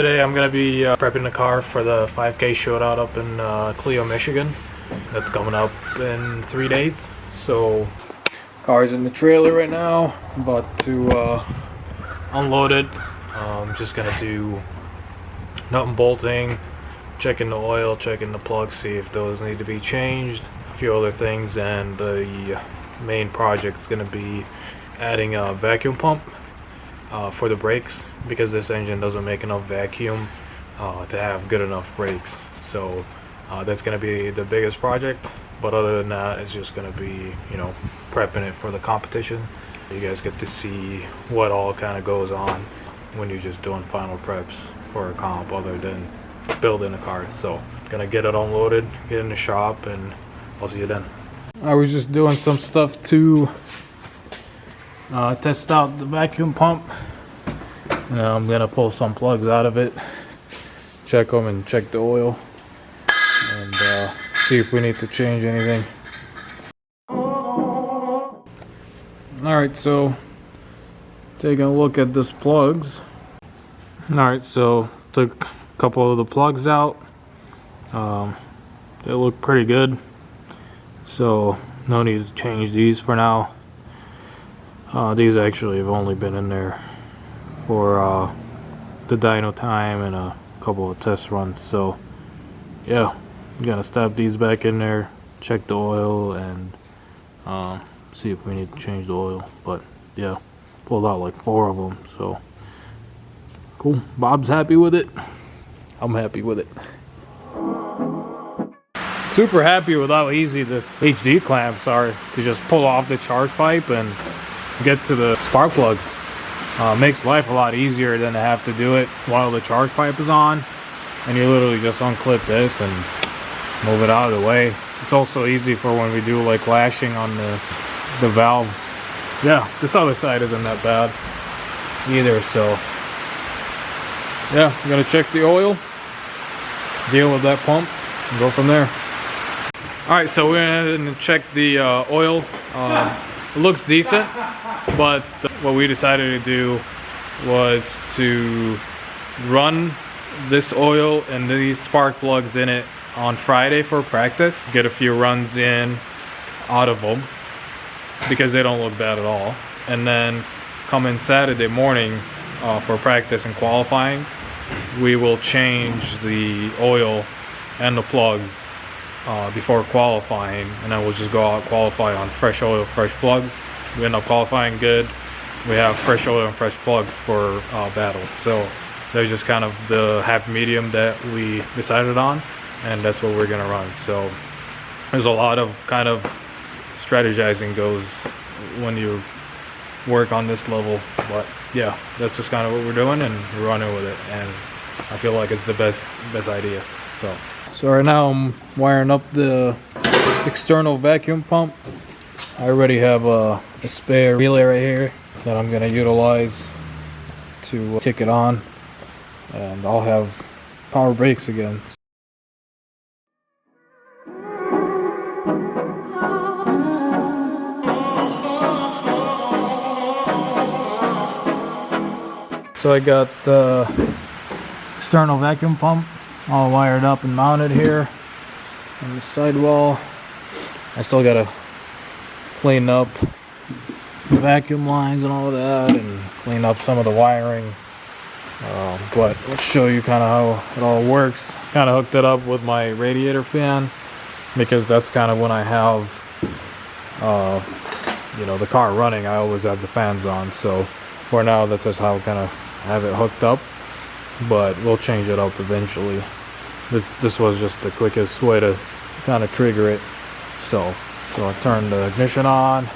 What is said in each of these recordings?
Today I'm going to be prepping the car for the 5K shootout up in Clio, Michigan. That's coming up in 3 days. So, car's in the trailer right now. I'm about to unload it. I'm just going to do nut and bolting, checking the oil, checking the plugs, see if those need to be changed. A few other things, and the main project is going to be adding a vacuum pump for the brakes, because this engine doesn't make enough vacuum to have good enough brakes. So that's going to be the biggest project, but other than that, it's just going to be, you know, prepping it for the competition. You guys get to see what all kind of goes on when you're just doing final preps for a comp other than building a car. So gonna get it unloaded, get in the shop, and I'll see you then. I was just doing some stuff to test out the vacuum pump. Now I'm gonna pull some plugs out of it, check them, and check the oil, and see if we need to change anything. Alright, so taking a look at these plugs. Alright, so took a couple of the plugs out. They look pretty good, so no need to change these for now. These actually have only been in there for the dyno time and a couple of test runs. So yeah, I'm gonna stop these back in there, check the oil, and see if we need to change the oil. But yeah, pulled out like 4 of them, so cool. Bob's happy with it, I'm happy with it. Super happy with how easy this HD clamps are to just pull off the charge pipe and get to the spark plugs. Makes life a lot easier than to have to do it while the charge pipe is on, and you literally just unclip this and move it out of the way. It's also easy for when we do like lashing on the valves. Yeah, this other side isn't that bad either. So yeah, I'm gonna check the oil, deal with that pump, and go from there. Alright, so we're gonna check the oil. It looks decent, but what we decided to do was to run this oil and these spark plugs in it on Friday for practice, get a few runs in out of them because they don't look bad at all, and then come in Saturday morning for practice and qualifying. We will change the oil and the plugs before qualifying, and then we'll just go out, qualify on fresh oil, fresh plugs. We end up qualifying good. We have fresh oil and fresh plugs for battles. So there's just kind of the happy medium that we decided on, and that's what we're gonna run. So there's a lot of kind of strategizing goes when you work on this level, but yeah, that's just kind of what we're doing, and we're running with it, and I feel like it's the best idea. So right now I'm wiring up the external vacuum pump. I already have a spare relay right here that I'm going to utilize to kick it on, and I'll have power brakes again. So I got the external vacuum pump all wired up and mounted here on the sidewall. I still gotta clean up the vacuum lines and all of that, and clean up some of the wiring, but let's show you kind of how it all works. Kind of hooked it up with my radiator fan, because that's kind of when I have you know, the car running, I always have the fans on. So for now, that's just how I kind of have it hooked up, but we'll change it up eventually. This was just the quickest way to kind of trigger it. So I turn the ignition on,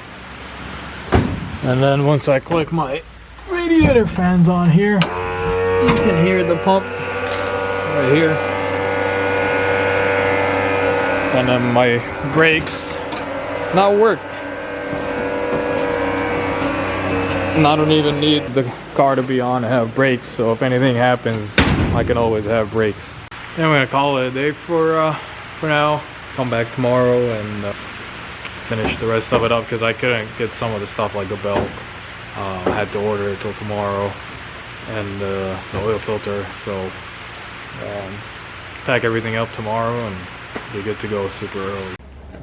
and then once I click my radiator fans on here, you can hear the pump right here, and then my brakes now work. And I don't even need the car to be on to have brakes, so if anything happens, I can always have brakes. And I'm gonna call it a day for now. Come back tomorrow and finish the rest of it up, because I couldn't get some of the stuff like the belt. I had to order it till tomorrow. and the oil filter. So pack everything up tomorrow and be good to go super early.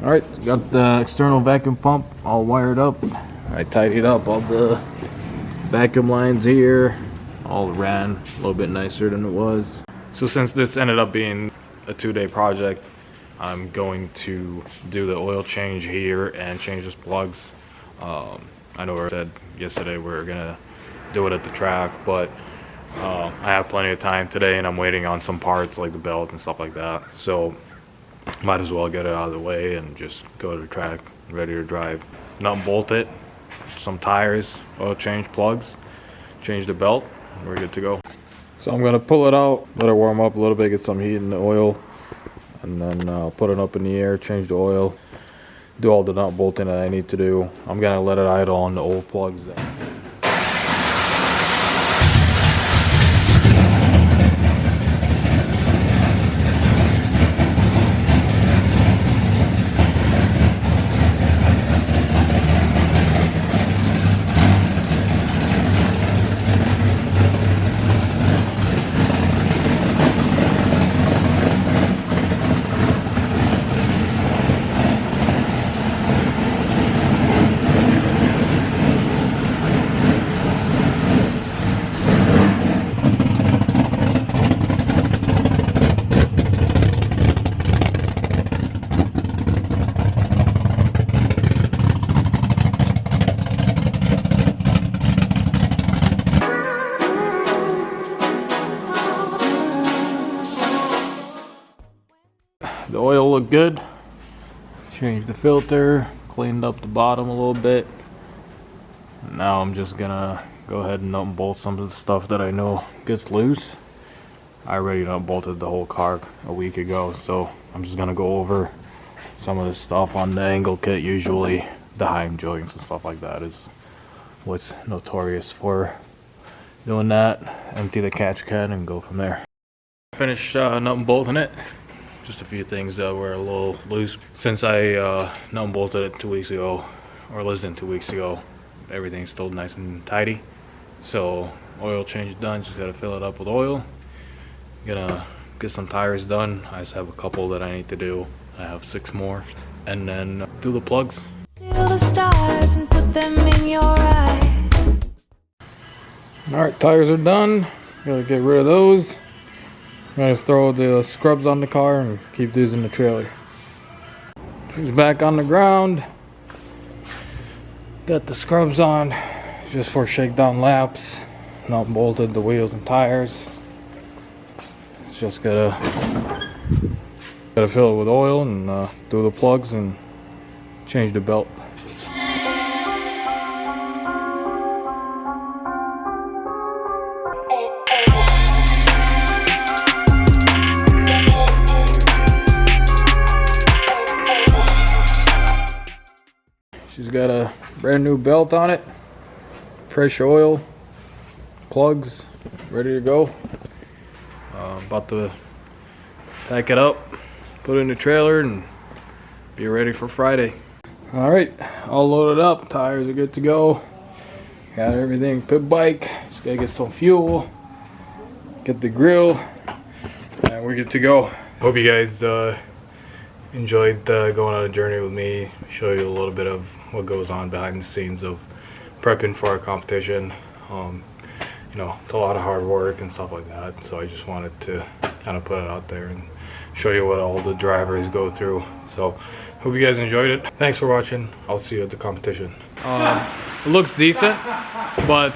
Alright, got the external vacuum pump all wired up. I tidied up all the vacuum lines here, all ran a little bit nicer than it was. So since this ended up being a 2-day project, I'm going to do the oil change here and change these plugs. I know I said yesterday we were gonna do it at the track, but I have plenty of time today and I'm waiting on some parts like the belt and stuff like that. So might as well get it out of the way and just go to the track ready to drive. Nut and bolt it, some tires, oil change, plugs, change the belt, and we're good to go. So I'm gonna pull it out, let it warm up a little bit, get some heat in the oil, and then put it up in the air, change the oil, do all the nut bolting that I need to do. I'm gonna let it idle on the old plugs then. The oil looked good. Changed the filter, cleaned up the bottom a little bit. Now I'm just gonna go ahead and nut and bolt some of the stuff that I know gets loose. I already nut and bolted the whole car a week ago, so I'm just gonna go over some of the stuff on the angle kit. Usually the Heim joints and stuff like that is what's notorious for doing that. Empty the catch can and go from there. Finished nut and bolting it. Just a few things that were a little loose. Since I nut and bolted it 2 weeks ago, or less than 2 weeks ago, everything's still nice and tidy. So oil change done, just gotta fill it up with oil. Gonna get some tires done. I just have a couple that I need to do. I have 6 more. And then do the plugs. Steal the stars and put them in your eyes. Alright, tires are done. Gotta get rid of those. I'm gonna throw the scrubs on the car and keep these in the trailer. She's back on the ground. Got the scrubs on just for shakedown laps. Not bolted the wheels and tires. It's just gotta fill it with oil and do the plugs and change the belt. She's got a brand new belt on it, fresh oil, plugs, ready to go. About to pack it up, put it in the trailer, and be ready for Friday. All right, all loaded up, tires are good to go. Got everything, pit bike, just gotta get some fuel, get the grill, and we're good to go. Hope you guys enjoyed going on a journey with me, show you a little bit of what goes on behind the scenes of prepping for our competition. You know, it's a lot of hard work and stuff like that, so I just wanted to kind of put it out there and show you what all the drivers go through. So hope you guys enjoyed it. Thanks for watching. I'll see you at the competition. It looks decent, but